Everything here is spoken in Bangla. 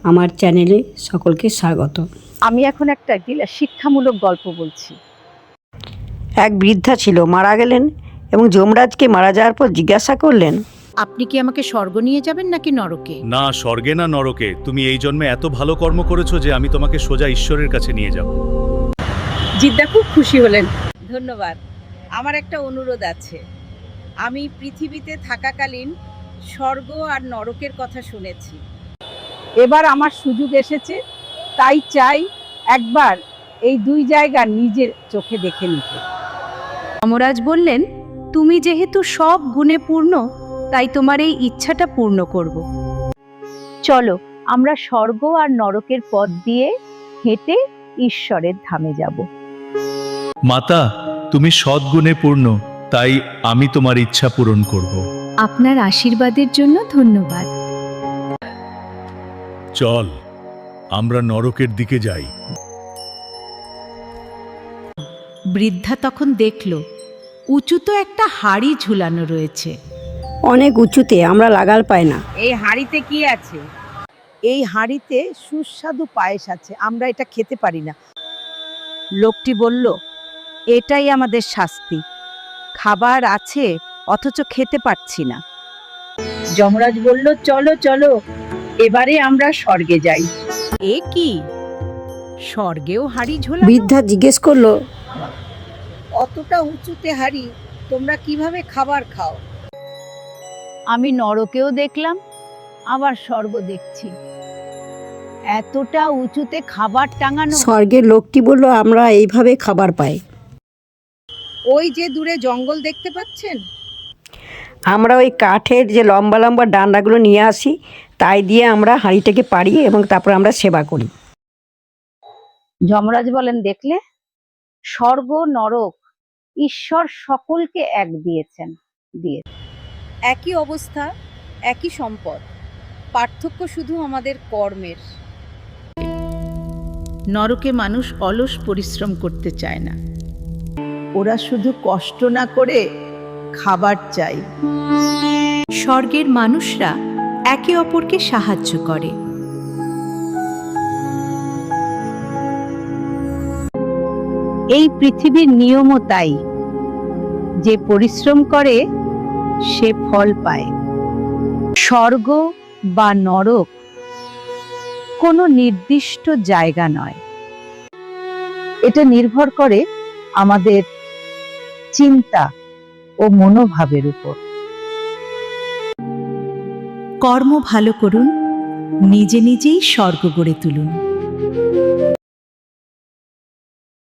আমার চ্যানেলে সকলকে স্বাগত। আমি এখন একটা শিক্ষামূলক গল্প বলছি। এক বৃদ্ধা ছিল, মারা গেলেন এবং যমরাজকে মারা যাওয়ার পর জিজ্ঞাসা করলেন, আপনি কি আমাকে স্বর্গ নিয়ে যাবেন নাকি নরকে? না স্বর্গে না নরকে, তুমি এই জন্মে এত ভালো কর্ম করেছো যে আমি তোমাকে সোজা ঈশ্বরের কাছে নিয়ে যাব। জিদ্দা খুব খুশি হলেন। ধন্যবাদ। আমার একটা অনুরোধ আছে। আমি পৃথিবীতে থাকাকালীন স্বর্গ আর নরকের কথা শুনেছি। এবার আমার সুযোগ এসেছে, তাই চাই একবার এই দুই জায়গা নিজের চোখে দেখে নিতে। যমরাজ বললেন, তুমি যেহেতু সব গুণে পূর্ণ, তাই তোমার এই ইচ্ছাটা পূর্ণ করব। চলো আমরা স্বর্গ আর নরকের পথ দিয়ে হেঁটে ঈশ্বরের ধামে যাব। মাতা, তুমি সদ্গুণে পূর্ণ, তাই আমি তোমার ইচ্ছা পূরণ করব। আপনার আশীর্বাদের জন্য ধন্যবাদ। চল আমরা নরকের দিকে যাই। বৃদ্ধা তখন দেখল উঁচুতে একটা হাড়ি ঝুলানো রয়েছে। অনেক উঁচুতে, আমরা লাগাল পাই না। এই হাঁড়িতে কি আছে? এই হাঁড়িতে সুস্বাদু পায়েস আছে, আমরা এটা খেতে পারি না। লোকটি বলল, এটাই আমাদের শাস্তি। খাবার আছে অথচ খেতে পাচ্ছি না। যমরাজ বলল, চলো চলো, এবারে আমরা স্বর্গে যাই। এ কি? স্বর্গেও হাঁড়ি ঝোলানো? বৃদ্ধা জিজ্ঞেস করলো, অতটা উঁচুতে হাঁড়ি, তোমরা কিভাবে খাবার খাও? আমি নরকেও দেখলাম, আবার স্বর্গ দেখছি। এতটা উঁচুতে খাবার টাঙানো। স্বর্গের লোকটি বলল, আমরা এইভাবে খাবার পাই। ওই যে দূরে জঙ্গল দেখতে পাচ্ছেন, আমরা ওই কাঠের যে লম্বা লম্বা ডান্ডাগুলো নিয়ে আসি, তাই দিয়ে আমরা হাঁড়িটাকে পাড়ি এবং তারপর আমরা সেবা করি। যমরাজ বলেন, দেখলে, স্বর্গ নরক ঈশ্বর সকলকে এক দিয়েছেন। একই অবস্থা, একই সম্পদ, পার্থক্য শুধু আমাদের কর্মের। নরকে মানুষ অলস পরিশ্রম করতে চায় না। ওরা শুধু কষ্ট না করে খাবার চাই। স্বর্গের মানুষরা একে অপরকে সাহায্য করে। এই পৃথিবীর নিয়মও তাই, যে পরিশ্রম করে সে ফল পায়। স্বর্গ বা নরক কোনো নির্দিষ্ট জায়গা নয়, এটা নির্ভর করে আমাদের চিন্তা ও মনোভাবের উপর। কর্ম ভালো করুন, নিজে নিজেই স্বর্গ গড়ে তুলুন।